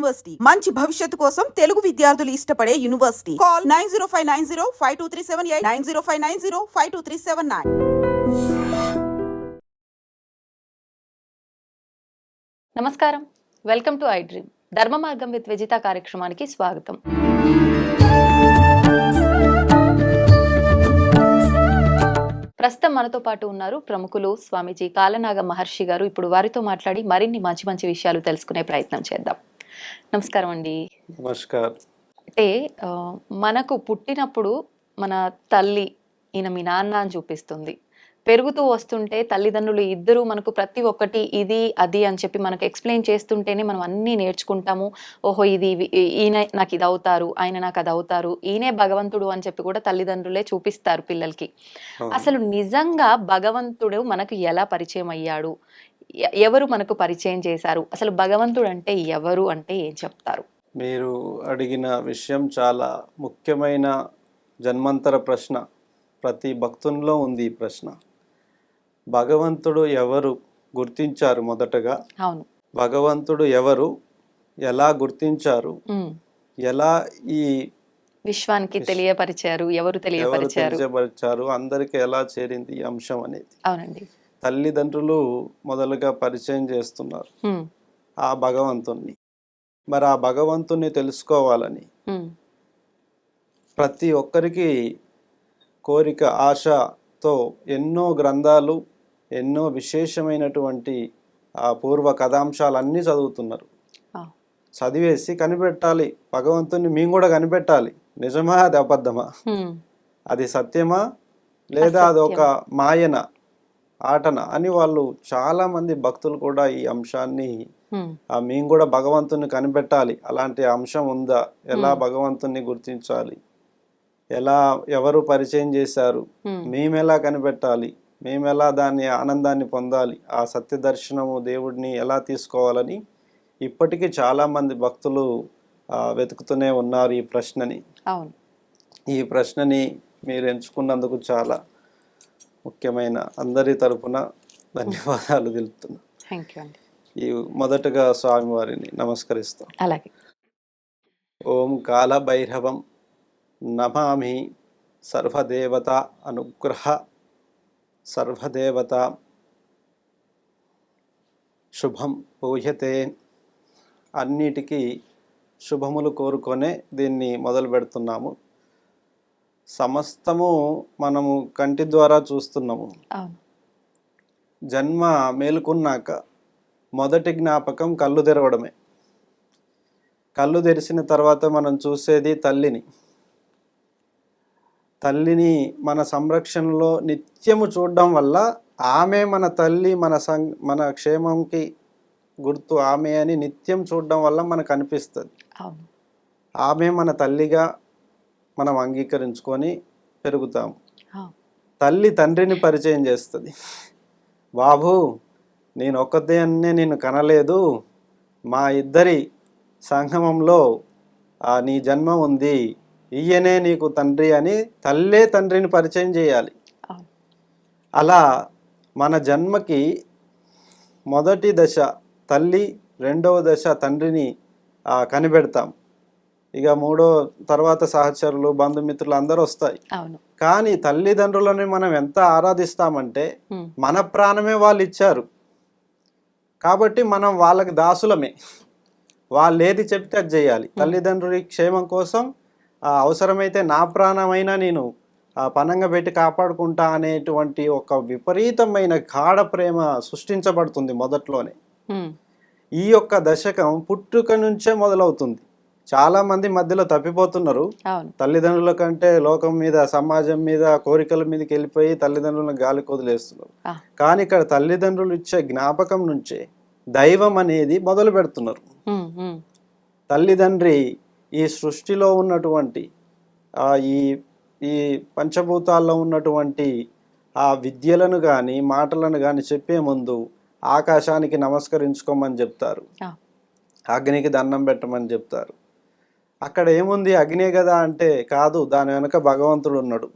University మంచి భవిష్యత్తు కోసం తెలుగు విద్యార్థులు ఇష్టపడే యూనివర్సిటీ. కాల్ 9059052378 9059052379. నమస్కారం, వెల్కమ్ టు ఐ డ్రీమ్. ధర్మ మార్గం విత్ విజిత కార్యక్రమానికి స్వాగతం. ప్రస్తుతం మనతో పాటు ఉన్నారు ప్రముఖులు స్వామీజీ కాలనాగ మహర్షి గారు. ఇప్పుడు వారితో మాట్లాడి మరిన్ని మంచి మంచి విషయాలు తెలుసుకునే ప్రయత్నం చేద్దాం. నమస్కారం అండి. నమస్కారం. అంటే మనకు పుట్టినప్పుడు మన తల్లి ఈయన మీ నాన్న అని చూపిస్తుంది. పెరుగుతూ వస్తుంటే తల్లిదండ్రులు ఇద్దరు మనకు ప్రతి ఒక్కటి ఇది అది అని చెప్పి మనకు ఎక్స్ప్లెయిన్ చేస్తుంటేనే మనం అన్నీ నేర్చుకుంటాము. ఓహో ఇది ఈయన నాకు ఇది అవుతారు, ఆయన నాకు అది అవుతారు, ఈయనే భగవంతుడు అని చెప్పి కూడా తల్లిదండ్రులే చూపిస్తారు పిల్లలకి. అసలు నిజంగా భగవంతుడు మనకు ఎలా పరిచయం అయ్యాడు, ఎవరు మనకు పరిచయం చేశారు, అసలు భగవంతుడు అంటే ఎవరు అంటే ఏం చెప్తారు? మీరు అడిగిన విషయం చాలా ముఖ్యమైన జన్మంతర ప్రశ్న. ప్రతి భక్తునిలో ఉంది ఈ ప్రశ్న. భగవంతుడు ఎవరు గుర్తించారు? మొదటగా అవును, భగవంతుడు ఎవరు, ఎలా గుర్తించారు, ఎలా ఈ విశ్వానికి తెలియపరిచారు, ఎవరు తెలియపరిచారు, అందరికి ఎలా చేరింది ఈ అంశం అనేది. అవునండి, తల్లిదండ్రులు మొదలుగా పరిచయం చేస్తున్నారు ఆ భగవంతుణ్ణి. మరి ఆ భగవంతుణ్ణి తెలుసుకోవాలని ప్రతి ఒక్కరికి కోరిక, ఆశతో ఎన్నో గ్రంథాలు, ఎన్నో విశేషమైనటువంటి ఆ పూర్వ కథాంశాలన్నీ చదువుతున్నారు. చదివేసి కనిపెట్టాలి భగవంతుని, మేము కూడా కనిపెట్టాలి. నిజమా, అది అబద్ధమా, అది సత్యమా, లేదా అది ఒక మాయన, ఆటన అని వాళ్ళు చాలా మంది భక్తులు కూడా ఈ అంశాన్ని మేము కూడా భగవంతుని కనిపెట్టాలి, అలాంటి అంశం ఉందా, ఎలా భగవంతుని గుర్తించాలి, ఎలా ఎవరు పరిచయం చేశారు, మేమెలా కనిపెట్టాలి, మేమెలా దాన్ని ఆనందాన్ని పొందాలి, ఆ సత్య దర్శనము దేవుడిని ఎలా తీసుకోవాలని ఇప్పటికీ చాలా మంది భక్తులు వెతుకుతూనే ఉన్నారు ఈ ప్రశ్నని. ఈ ప్రశ్నని మీరు ఎంచుకున్నందుకు చాలా ముఖ్యమైన అందరి తరపున ధన్యవాదాలు తెలుపుతున్నా. ఈ మొదటగా స్వామివారిని నమస్కరిస్తాం. అలాగే. ఓం కాల భైరవం నమామి సర్వదేవత అనుగ్రహ సర్వదేవత శుభం పూయతే. అన్నిటికీ శుభములు కోరుకొనే దీన్ని మొదలు పెడుతున్నాము. సమస్తము మనము కంటి ద్వారా చూస్తున్నాము. జన్మ మేలుకున్నాక మొదటి జ్ఞాపకం కళ్ళు తెరవడమే. కళ్ళు తెరిచిన తర్వాత మనం చూసేది తల్లిని. తల్లిని మన సంరక్షణలో నిత్యము చూడడం వల్ల ఆమె మన తల్లి, మన క్షేమంకి గుర్తు ఆమె అని నిత్యం చూడడం వల్ల మనకు అనిపిస్తుంది. ఆమె మన తల్లిగా మనం అంగీకరించుకొని పెరుగుతాము. తల్లి తండ్రిని పరిచయం చేస్తుంది. బాబు, నేను ఒక్కదాన్నే నిన్ను కనలేదు, మా ఇద్దరి సంగమంలో నీ జన్మ ఉంది, ఈయనే నీకు తండ్రి అని తల్లే తండ్రిని పరిచయం చేయాలి. అలా మన జన్మకి మొదటి దశ తల్లి, రెండవ దశ తండ్రిని కనిపెడతాం. ఇక మూడో తర్వాత సహచరులు, బంధుమిత్రులు అందరూ వస్తాయి. కానీ తల్లిదండ్రులని మనం ఎంత ఆరాధిస్తామంటే మన ప్రాణమే వాళ్ళు ఇచ్చారు కాబట్టి మనం వాళ్ళకి దాసులమే. వాళ్ళు ఏది చెప్తే అది చేయాలి. తల్లిదండ్రుల క్షేమం కోసం అవసరమైతే నా ప్రాణమైనా నేను పనంగా పెట్టి కాపాడుకుంటా అనేటువంటి ఒక విపరీతమైన గాఢ ప్రేమ సృష్టించబడుతుంది మొదట్లోనే. ఈ యొక్క దశకం పుట్టుక నుంచే మొదలవుతుంది. చాలా మంది మధ్యలో తప్పిపోతున్నారు. తల్లిదండ్రుల కంటే లోకం మీద, సమాజం మీద, కోరికల మీదకి వెళ్ళిపోయి తల్లిదండ్రులను గాలి కొదిలేస్తున్నారు. కానీ ఇక్కడ తల్లిదండ్రులు ఇచ్చే జ్ఞాపకం నుంచే దైవం అనేది మొదలు పెడుతున్నారు. తల్లిదండ్రి ఈ సృష్టిలో ఉన్నటువంటి ఈ పంచభూతాల్లో ఉన్నటువంటి ఆ విద్యలను కానీ మాటలను కానీ చెప్పే ముందు ఆకాశానికి నమస్కరించుకోమని చెప్తారు, అగ్నికి దండం పెట్టమని చెప్తారు. అక్కడ ఏముంది, అగ్నే కదా అంటే కాదు, దాని వెనక భగవంతుడు ఉన్నాడు.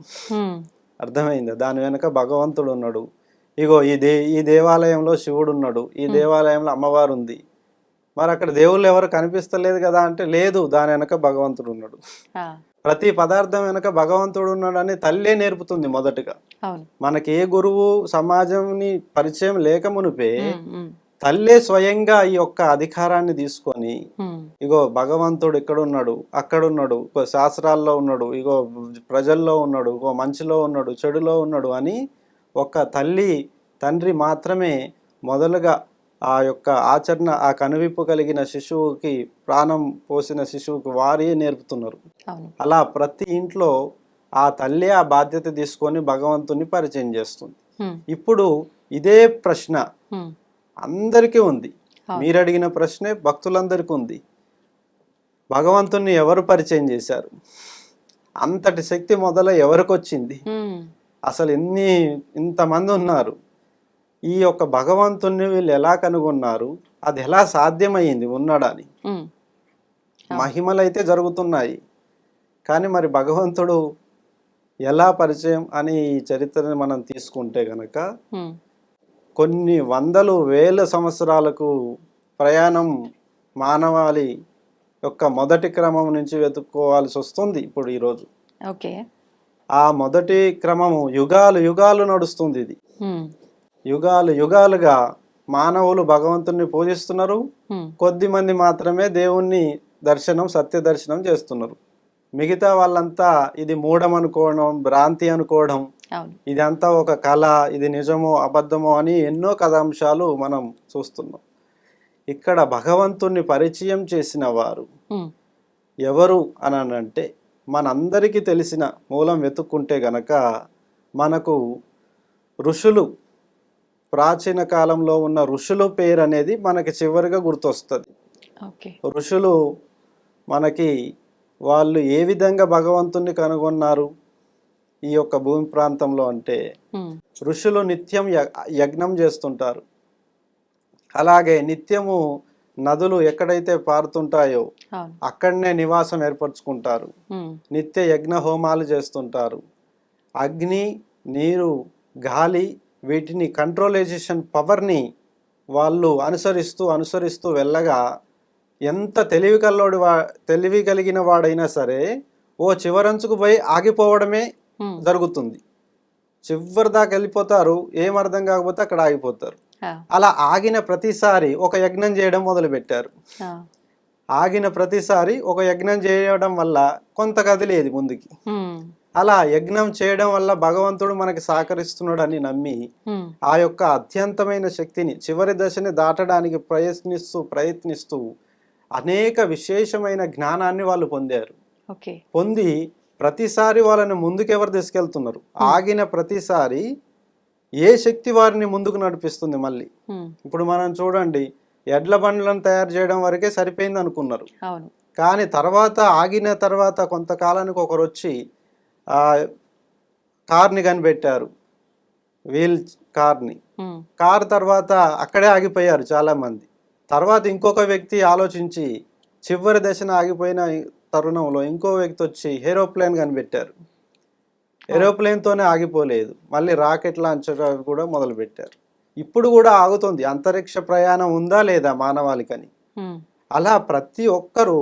అర్థమైందా? దాని వెనక భగవంతుడు ఉన్నాడు. ఇగో ఈ దేవాలయంలో శివుడు ఉన్నాడు, ఈ దేవాలయంలో అమ్మవారు ఉంది, మరి అక్కడ దేవుళ్ళు ఎవరు కనిపిస్తలేదు కదా అంటే, లేదు, దాని వెనక భగవంతుడు ఉన్నాడు. ఆ, ప్రతి పదార్థం వెనక భగవంతుడు ఉన్నాడని తల్లే నేర్పుతుంది మొదటగా. అవును. మనకి ఏ గురువు సమాజంని పరిచయం లేక మునిపే ఉమ్, ఉమ్, తల్లే స్వయంగా ఈ యొక్క అధికారాన్ని తీసుకొని, ఉమ్, ఇగో భగవంతుడు ఇక్కడ ఉన్నాడు, అక్కడ ఉన్నాడు, ఇగో శాస్త్రాల్లో ఉన్నాడు, ఇగో ప్రజల్లో ఉన్నాడు, ఇగో మంచిలో ఉన్నాడు, చెడులో ఉన్నాడు అని ఒక తల్లి తండ్రి మాత్రమే మొదలుగా ఆ యొక్క ఆచరణ, ఆ కనువిప్పు కలిగిన శిశువుకి, ప్రాణం పోసిన శిశువుకి వారే నేర్పుతున్నారు. అవును. అలా ప్రతి ఇంట్లో ఆ తల్లి ఆ బాధ్యత తీసుకొని భగవంతుని పరిచయం చేస్తుంది. ఉమ్, ఇప్పుడు ఇదే ప్రశ్న ఉమ్, అందరికీ ఉంది. అవును. మీరు అడిగిన ప్రశ్నే భక్తులందరికీ ఉంది. భగవంతుణ్ణి ఎవరు పరిచయం చేశారు? అంతటి శక్తి మొదల ఎవరికి వచ్చింది? ఉమ్, అసలు ఇంతమంది ఉన్నారు. ఈ యొక్క భగవంతుణ్ణి వీళ్ళు ఎలా కనుగొన్నారు? అది ఎలా సాధ్యమైంది ఉన్నాడని? ఉమ్, మహిమలైతే జరుగుతున్నాయి, కానీ మరి భగవంతుడు ఎలా పరిచయం అని ఈ చరిత్రని మనం తీసుకుంటే గనక ఉమ్, కొన్ని వందలు వేల సంవత్సరాలకు ప్రయాణం మానవాళి యొక్క మొదటి క్రమం నుంచి వెతుక్కోవాల్సి వస్తుంది ఇప్పుడు ఈరోజు. ఓకే. ఆ మొదటి క్రమము యుగాలు యుగాలు నడుస్తుంది. ఇది ఉమ్, యుగాలు యుగాలుగా మానవులు భగవంతుణ్ణి పూజిస్తున్నారు. ఉమ్, కొద్ది మంది మాత్రమే దేవుణ్ణి దర్శనం, సత్య దర్శనం చేస్తున్నారు. మిగతా వాళ్ళంతా ఇది మూఢం అనుకోవడం, భ్రాంతి అనుకోవడం, అవును. ఇదంతా ఒక కళ, ఇది నిజమో అబద్ధమో అని ఎన్నో కథాంశాలు మనం చూస్తున్నాం. ఇక్కడ భగవంతుణ్ణి పరిచయం చేసిన వారు ఉమ్, ఎవరు అని అంటే, మనందరికీ తెలిసిన మూలం వెతుక్కుంటే గనక మనకు ఋషులు, ప్రాచీన కాలంలో ఉన్న ఋషుల పేరు అనేది మనకి చివరిగా గుర్తొస్తుంది. ఓకే. ఋషులు మనకి వాళ్ళు ఏ విధంగా భగవంతుణ్ణి కనుగొన్నారు ఈ యొక్క భూమి ప్రాంతంలో అంటే, ఉమ్, ఋషులు నిత్యం యజ్ఞం చేస్తుంటారు. అలాగే నిత్యము నదులు ఎక్కడైతే పారుతుంటాయో అవును. అక్కడనే నివాసం ఏర్పరచుకుంటారు. ఉమ్, నిత్య యజ్ఞ హోమాలు చేస్తుంటారు. అగ్ని, నీరు, గాలి, వీటిని కంట్రోలైజేషన్ పవర్ని వాళ్ళు అనుసరిస్తూ వెళ్ళగా, ఎంత తెలివి కలిగిన వాడైనా సరే ఓ చివరంచుకు పోయి ఆగిపోవడమే ఉమ్, జరుగుతుంది. చివరి దాకా వెళ్ళిపోతారు, ఏం అర్థం కాకపోతే అక్కడ ఆగిపోతారు. ఆ, అలా ఆగిన ప్రతిసారి ఒక యజ్ఞం చేయడం మొదలుపెట్టారు. ఆ, ఆగిన ప్రతిసారి ఒక యజ్ఞం చేయడం వల్ల కొంత కదిలేదు ముందుకి. ఉమ్, అలా యజ్ఞం చేయడం వల్ల భగవంతుడు మనకి సహకరిస్తున్నాడని నమ్మి ఉమ్, ఆ యొక్క అత్యంతమైన శక్తిని, చివరి దశని దాటడానికి ప్రయత్నిస్తూ అనేక విశేషమైన జ్ఞానాన్ని వాళ్ళు పొందారు. ఓకే. పొంది ప్రతిసారి వాళ్ళని ముందుకు ఎవరు తీసుకెళ్తున్నారు? ఆగిన ప్రతిసారి ఏ శక్తి వారిని ముందుకు నడిపిస్తుంది మళ్ళీ? ఉమ్, ఇప్పుడు మనం చూడండి, ఎడ్ల బండ్లను తయారు చేయడం వరకే సరిపోయింది అనుకున్నారు. అవును. కానీ ఆగిన తర్వాత కొంతకాలానికి ఒకరు వచ్చి ఆ కార్ని కనిపెట్టారు, వీల్ కార్ని. ఉమ్, కార్ తర్వాత అక్కడే ఆగిపోయారు చాలామంది. తర్వాత ఇంకొక వ్యక్తి ఆలోచించి చివరి దశన ఆగిపోయిన తరుణంలో ఇంకో వ్యక్తి వచ్చి ఏరోప్లేన్ కనిపెట్టారు. ఏరోప్లేన్తోనే ఆగిపోలేదు, మళ్ళీ రాకెట్ లాంచర్ కూడా మొదలుపెట్టారు. ఇప్పుడు కూడా ఆగుతుంది. అంతరిక్ష ప్రయాణం ఉందా లేదా మానవాళికని. ఉమ్, అలా ప్రతి ఒక్కరూ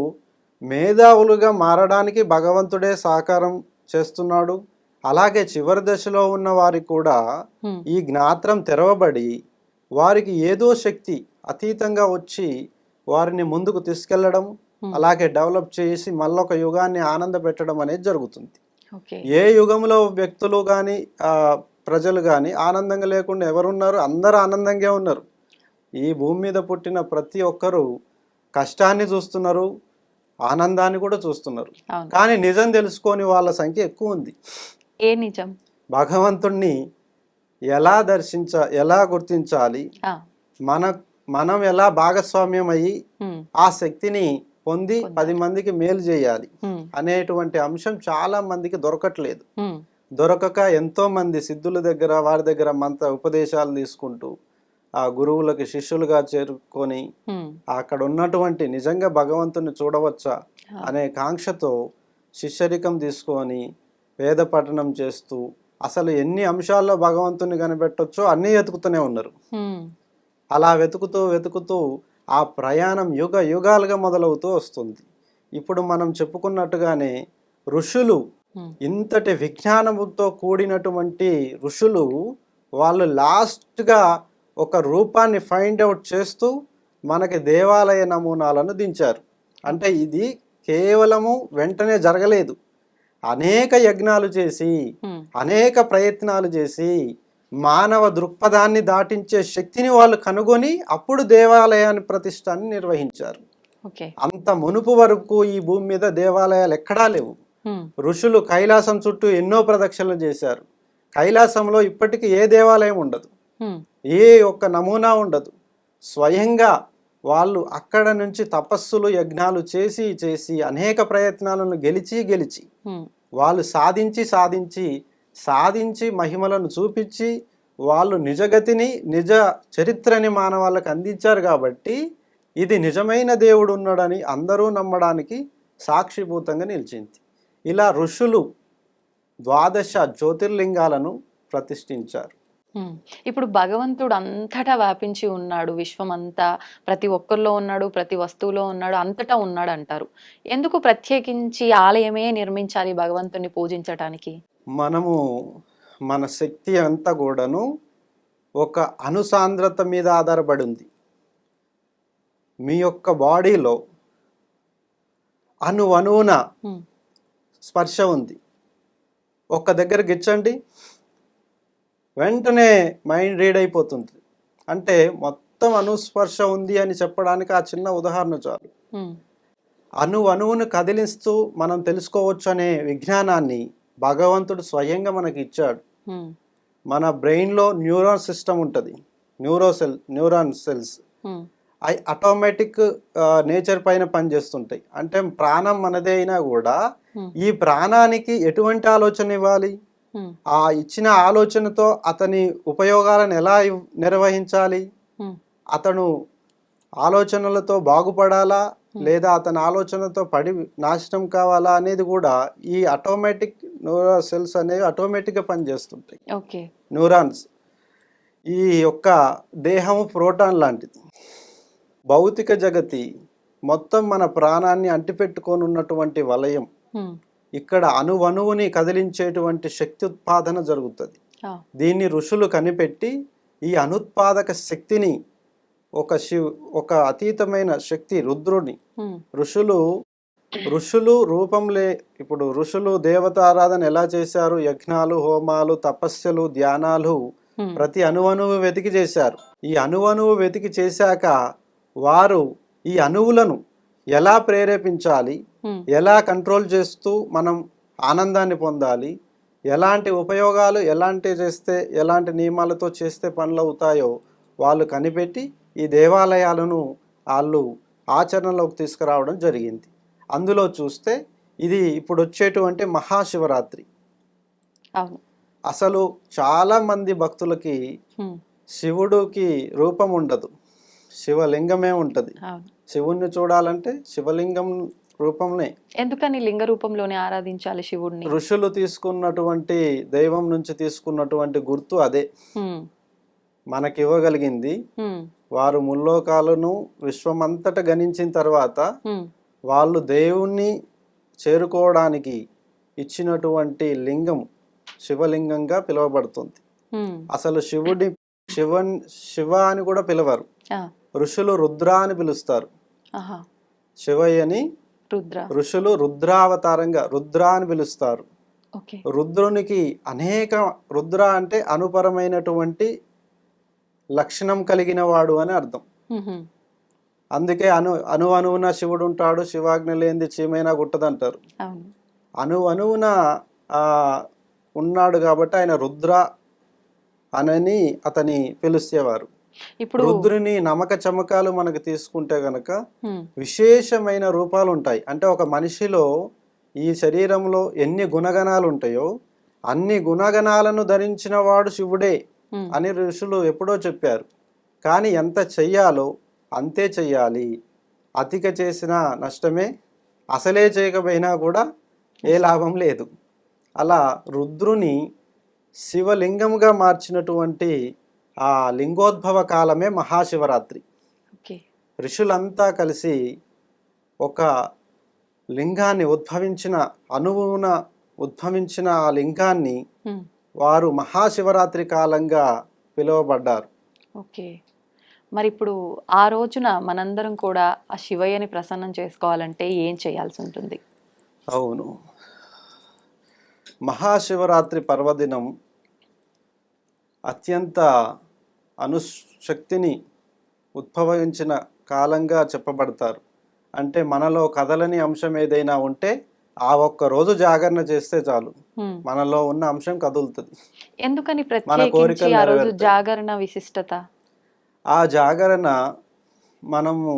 మేధావులుగా మారడానికి భగవంతుడే సహకారం చేస్తున్నాడు. అలాగే చివరి దశలో ఉన్న వారికి కూడా ఉమ్, ఈ జ్ఞాత్రం తెరవబడి వారికి ఏదో శక్తి అతీతంగా వచ్చి వారిని ముందుకు తీసుకెళ్లడం, అలాగే డెవలప్ చేసి మళ్ళొక యుగాన్ని ఆనంద పెట్టడం అనేది జరుగుతుంది. ఓకే. ఏ యుగంలో వ్యక్తులు కానీ ప్రజలు కానీ ఆనందంగా లేకుండా ఎవరున్నారు? అందరూ ఆనందంగా ఉన్నారు. ఈ భూమి మీద పుట్టిన ప్రతి ఒక్కరూ కష్టాన్ని చూస్తున్నారు, ఆనందాన్ని కూడా చూస్తున్నారు. అవును. కానీ నిజం తెలుసుకొని వాళ్ళ సంఖ్య ఎక్కువ ఉంది. ఏ నిజం? భగవంతుణ్ణి ఎలా గుర్తించాలి, ఆ, మనం ఎలా భాగస్వామ్యం అయ్యి ఉమ్, ఆ శక్తిని పొంది 10 మందికి మేలు చేయాలి ఉమ్, అనేటువంటి అంశం చాలా మందికి దొరకట్లేదు. ఉమ్, దొరకక ఎంతో మంది సిద్ధుల దగ్గర, వారి దగ్గర మంత్ర ఉపదేశాలు తీసుకుంటూ ఆ గురువులకి శిష్యులుగా చేరుకొని ఉమ్, అక్కడ ఉన్నటువంటి నిజంగా భగవంతుని చూడవచ్చా అనే కాంక్షతో శిష్యరికం తీసుకొని వేద పఠనం చేస్తూ అసలు ఎన్ని అంశాల్లో భగవంతుని కనిపెట్టొచ్చో అన్నీ వెతుకుతూనే ఉన్నారు. ఉమ్, అలా వెతుకుతూ ఆ ప్రయాణం యుగ యుగాలుగా మొదలవుతూ వస్తుంది. ఇప్పుడు మనం చెప్పుకున్నట్టుగానే ఋషులు, ఇంతటి విజ్ఞానంతో కూడినటువంటి ఋషులు, వాళ్ళు లాస్ట్గా ఒక రూపాన్ని ఫైండ్ అవుట్ చేస్తూ మనకి దేవాలయ నమూనాలను దించారు. అంటే ఇది కేవలము వెంటనే జరగలేదు. అనేక యజ్ఞాలు చేసి, అనేక ప్రయత్నాలు చేసి, మానవ దృక్పథాన్ని దాటించే శక్తిని వాళ్ళు కనుగొని అప్పుడు దేవాలయాన్ని ప్రతిష్టాన్ని నిర్వహించారు. అంత మునుపు వరకు ఈ భూమి మీద దేవాలయాలు ఎక్కడా లేవు. ఋషులు కైలాసం చుట్టూ ఎన్నో ప్రదక్షిణలు చేశారు. కైలాసంలో ఇప్పటికీ ఏ దేవాలయం ఉండదు, ఏ ఒక్క నమూనా ఉండదు. స్వయంగా వాళ్ళు అక్కడ నుంచి తపస్సులు యజ్ఞాలు చేసి చేసి అనేక ప్రయత్నాలను గెలిచి వాళ్ళు సాధించి మహిమలను చూపించి వాళ్ళు నిజగతిని, నిజ చరిత్రని మానవాళ్ళకి అందించారు. కాబట్టి ఇది నిజమైన దేవుడు ఉన్నాడని అందరూ నమ్మడానికి సాక్షిభూతంగా నిలిచింది. ఇలా ఋషులు 12 జ్యోతిర్లింగాలను ప్రతిష్ఠించారు. ఇప్పుడు భగవంతుడు అంతటా వ్యాపించి ఉన్నాడు, విశ్వం అంతా ప్రతి ఒక్కరిలో ఉన్నాడు, ప్రతి వస్తువులో ఉన్నాడు, అంతటా ఉన్నాడు అంటారు. ఎందుకు ప్రత్యేకించి ఆలయమే నిర్మించాలి భగవంతుని పూజించటానికి? మనము మన శక్తి అంతా కూడాను ఒక అనుసాంద్రత మీద ఆధారపడి ఉంది. మీ యొక్క బాడీలో అణువున స్పర్శ ఉంది. ఒక్క దగ్గర గిచ్చండి, వెంటనే మైండ్ రీడ్ అయిపోతుంది. అంటే మొత్తం అనుస్పర్శ ఉంది అని చెప్పడానికి ఆ చిన్న ఉదాహరణ చాలు. అణువును కదిలిస్తూ మనం తెలుసుకోవచ్చు అనే విజ్ఞానాన్ని భగవంతుడు స్వయంగా మనకి ఇచ్చాడు. మన బ్రెయిన్లో న్యూరాన్ సిస్టమ్ ఉంటుంది, న్యూరాన్ సెల్స్ అవి ఆటోమేటిక్ నేచర్ పైన పనిచేస్తుంటాయి. అంటే ప్రాణం మనదే అయినా కూడా ఈ ప్రాణానికి ఎటువంటి ఆలోచన ఇవ్వాలి, ఆ ఇచ్చిన ఆలోచనతో అతని ఉపయోగాలను ఎలా నిర్వహించాలి, అతను ఆలోచనలతో బాగుపడాలా లేదా అతని ఆలోచనతో పడి నాశనం కావాలా అనేది కూడా ఈ ఆటోమేటిక్ న్యూరాన్ సెల్స్ అనేవి ఆటోమేటిక్గా పనిచేస్తుంటాయి. న్యూరాన్స్. ఈ యొక్క దేహము ప్రోటాన్ లాంటిది. భౌతిక జగతి మొత్తం మన ప్రాణాన్ని అంటిపెట్టుకొని ఉన్నటువంటి వలయం. ఇక్కడ అణువుని కదిలించేటువంటి శక్తి ఉత్పాదన జరుగుతుంది. దీన్ని ఋషులు కనిపెట్టి ఈ అనుత్పాదక శక్తిని ఒక అతీతమైన శక్తి రుద్రుని ఋషులు రూపంలే. ఇప్పుడు ఋషులు దేవతారాధన ఎలా చేశారు? యజ్ఞాలు, హోమాలు, తపస్సులు, ధ్యానాలు ప్రతి అణువును వెతికి చేశారు. ఈ అణువును వెతికి చేశాక వారు ఈ అణువులను ఎలా ప్రేరేపించాలి, ఎలా కంట్రోల్ చేస్తూ మనం ఆనందాన్ని పొందాలి, ఎలాంటి ఉపయోగాలు ఎలాంటి నియమాలతో చేస్తే పనులు అవుతాయో వాళ్ళు కనిపెట్టి ఈ దేవాలయాలను వాళ్ళు ఆచరణలోకి తీసుకురావడం జరిగింది. అందులో చూస్తే ఇది ఇప్పుడు వచ్చేటువంటి మహాశివరాత్రి. అసలు చాలా మంది భక్తులకి శివుడికి రూపం ఉండదు, శివలింగమే ఉంటది. శివుణ్ణి చూడాలంటే శివలింగం రూపంనే. ఎందుకని లింగ రూపంలోనే ఆరాధించాలి శివుడిని? ఋషులు తీసుకున్నటువంటి దైవం నుంచి తీసుకున్నటువంటి గుర్తు అదే మనకి ఇవ్వగలిగింది. వారు ముల్లోకాలను విశ్వమంతట గణించిన తర్వాత వాళ్ళు దేవుణ్ణి చేరుకోవడానికి ఇచ్చినటువంటి లింగం శివలింగంగా పిలువబడుతుంది. అసలు శివుడి శివ అని కూడా పిలవరు. ఋషులు రుద్ర అని పిలుస్తారు. శివయ్యని ఋషులు రుద్రావతారంగా రుద్ర అని పిలుస్తారు. రుద్రునికి రుద్ర అంటే అనుపరమైనటువంటి లక్షణం కలిగిన వాడు అని అర్థం. అందుకే అణువున శివుడు ఉంటాడు, శివాజ్ఞ లేనిది చీమైనా గుట్టదంటారు. అణువున ఉన్నాడు కాబట్టి ఆయన రుద్ర అనని అతని పిలుస్తేవారు. ఇప్పుడు రుద్రుని నమక చమకాలు మనకు తీసుకుంటే గనక విశేషమైన రూపాలు ఉంటాయి. అంటే ఒక మనిషిలో ఈ శరీరంలో ఎన్ని గుణగణాలు ఉంటాయో అన్ని గుణగణాలను ధరించిన వాడు శివుడే అని ఋషులు ఎప్పుడో చెప్పారు. కానీ ఎంత చెయ్యాలో అంతే చెయ్యాలి, అతిగా చేసినా నష్టమే, అసలే చేయకపోయినా కూడా ఏ లాభం లేదు. అలా రుద్రుని శివలింగంగా మార్చినటువంటి ఆ లింగోద్భవ కాలమే మహాశివరాత్రి. ఋషులంతా కలిసి ఒక లింగాన్ని అణువున ఉద్భవించిన ఆ లింగాన్ని ఉమ్, వారు మహాశివరాత్రి కాలంగా పిలువబడ్డారు. ఓకే. మరి ఇప్పుడు ఆ రోజున మనందరం కూడా ఆ శివయ్యని ప్రసన్నం చేసుకోవాలంటే ఏం చేయాల్సి ఉంటుంది? అవును, మహాశివరాత్రి పర్వదినం అత్యంత అనుశక్తిని ఉద్భవించిన కాలంగా చెప్పబడతారు. అంటే మనలో కదలని అంశం ఏదైనా ఉంటే ఆ ఒక్క రోజు జాగరణ చేస్తే చాలు, ఉమ్, మనలో ఉన్న అంశం కదులుతుంది, ఎందుకని మన ప్రత్యేకించి కోరికలు ఆ రోజు నెరవేరుతాయి. జాగరణ విశిష్టత? ఆ జాగరణ మనము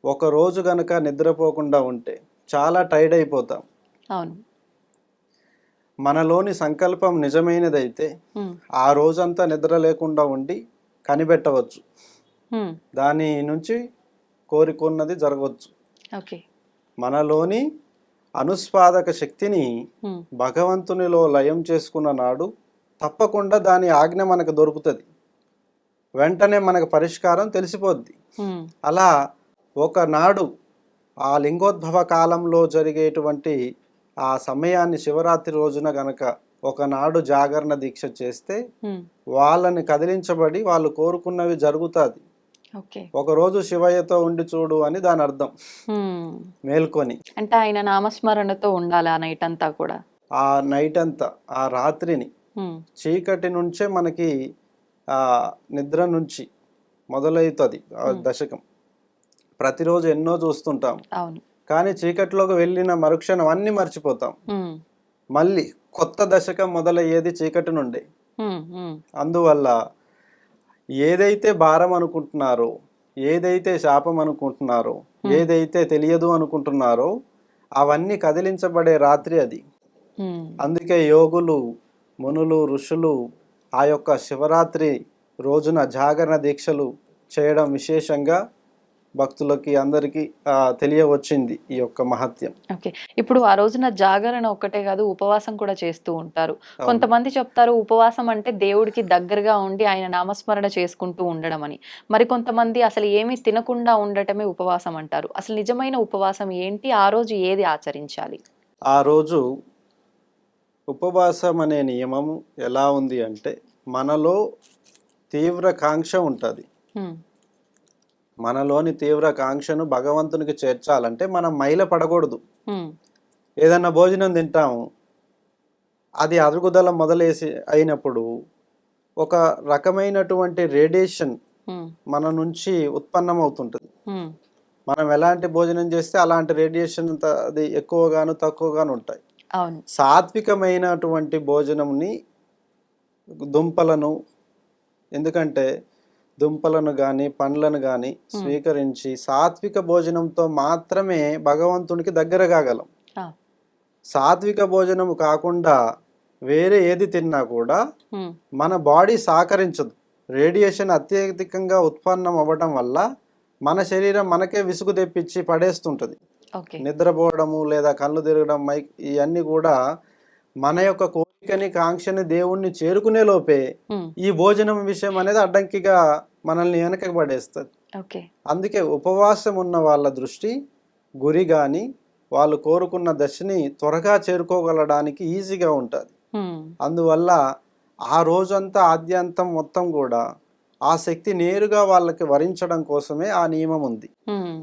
ఒక రోజు గనక నిద్రపోకుండా ఉంటే చాలా టైర్డ్ అయిపోతాం. అవును. మనలోని సంకల్పం నిజమైనదైతే ఉమ్, ఆ రోజంతా నిద్ర లేకుండా ఉండి కనిపెట్టవచ్చు, ఉమ్, దాని నుంచి కోరుకున్నది జరగవచ్చు. ఓకే. మనలోని అనుస్పాదక శక్తిని ఉమ్, భగవంతునిలో లయం చేసుకున్న నాడు తప్పకుండా దాని ఆజ్ఞ మనకు దొరుకుతుంది, వెంటనే మనకు పరిష్కారం తెలిసిపోద్ది. ఉమ్, అలా ఒకనాడు ఆ లింగోద్భవ కాలంలో జరిగేటువంటి ఆ సమయాన్ని శివరాత్రి రోజున గనక ఒకనాడు జాగరణ దీక్ష చేస్తే ఉమ్, వాళ్ళని కదిలించబడి వాళ్ళు కోరుకున్నవి జరుగుతుంది. ఓకే. ఒకరోజు శివయ్యతో ఉండి చూడు అని దాని అర్థం, ఉమ్, మేల్కొని. అంటే ఆయన నామస్మరణతో ఉండాలి ఆ నైట్ అంతా కూడా. ఆ నైట్ అంతా, ఆ రాత్రిని ఉమ్, చీకటి నుంచే మనకి ఆ నిద్ర నుంచి మొదలవుతుంది ఆ దశకం. ప్రతిరోజు ఎన్నో చూస్తుంటాం, అవును. కానీ చీకటిలోకి వెళ్ళిన మరుక్షణం అన్నీ మర్చిపోతాం. ఉమ్, మళ్ళీ కొత్త దశకం మొదలయ్యేది చీకటి నుండి. ఉమ్, ఉమ్, అందువల్ల ఏదైతే భారం అనుకుంటున్నారో, ఏదైతే శాపం అనుకుంటున్నారో, ఏదైతే తెలియదు అనుకుంటున్నారో అవన్నీ కదిలించబడే రాత్రి అది. ఉమ్, అందుకే యోగులు, మునులు, ఋషులు ఆ యొక్క శివరాత్రి రోజున జాగరణ దీక్షలు చేయడం విశేషంగా భక్తులకి అందరికీ తెలియవచ్చింది ఈ యొక్క మహత్యం. ఓకే. ఇప్పుడు ఆ రోజున జాగరణ ఒక్కటే కాదు, ఉపవాసం కూడా చేస్తూ ఉంటారు. కొంతమంది చెప్తారు ఉపవాసం అంటే దేవుడికి దగ్గరగా ఉండి ఆయన నామస్మరణ చేసుకుంటూ ఉండడం అని. మరి కొంతమంది అసలు ఏమీ తినకుండా ఉండటమే ఉపవాసం అంటారు. అసలు నిజమైన ఉపవాసం ఏంటి? ఆ రోజు ఏది ఆచరించాలి? ఆ రోజు ఉపవాసం అనే నియమం ఎలా ఉంది అంటే, మనలో తీవ్ర కాంక్ష ఉంటుంది. ఉమ్, మనలోని తీవ్ర కాంక్షను భగవంతునికి చేర్చాలంటే మనం మైల పడకూడదు. ఉమ్, ఏదన్నా భోజనం తింటాము, అది అరుగుదల అయినప్పుడు ఒక రకమైనటువంటి రేడియేషన్ ఉమ్, మన నుంచి ఉత్పన్నం అవుతుంటుంది. ఉమ్, మనం ఎలాంటి భోజనం చేస్తే అలాంటి రేడియేషన్ అది ఎక్కువగాను తక్కువగాను ఉంటాయి. అవును. సాత్వికమైనటువంటి భోజనంని, దుంపలను, ఎందుకంటే దుంపలను కానీ పండ్లను కానీ స్వీకరించి సాత్విక భోజనంతో మాత్రమే భగవంతునికి దగ్గర కాగలం. ఆ, సాత్విక భోజనం కాకుండా వేరే ఏది తిన్నా కూడా ఉమ్, మన బాడీ సహకరించదు. రేడియేషన్ అత్యధికంగా ఉత్పన్నం అవ్వడం వల్ల మన శరీరం మనకే విసుగు తెప్పించి పడేస్తుంటుంది. ఓకే. నిద్రపోవడము లేదా కళ్ళు తిరగడం ఇవన్నీ కూడా మన యొక్క కోరికని, కాంక్షని, దేవుణ్ణి చేరుకునే లోపే ఉమ్, ఈ భోజనం విషయం అనేది అడ్డంకిగా మనల్ని వెనకకి పడేస్తుంది. ఓకే. అందుకే ఉపవాసం ఉన్న వాళ్ళ దృష్టి గురి కానీ వాళ్ళు కోరుకున్న దశని త్వరగా చేరుకోగలడానికి ఈజీగా ఉంటుంది. ఉమ్, అందువల్ల ఆ రోజంతా ఆద్యంతం మొత్తం కూడా ఆ శక్తి నేరుగా వాళ్ళకి వరించడం కోసమే ఆ నియమం ఉంది. ఉమ్,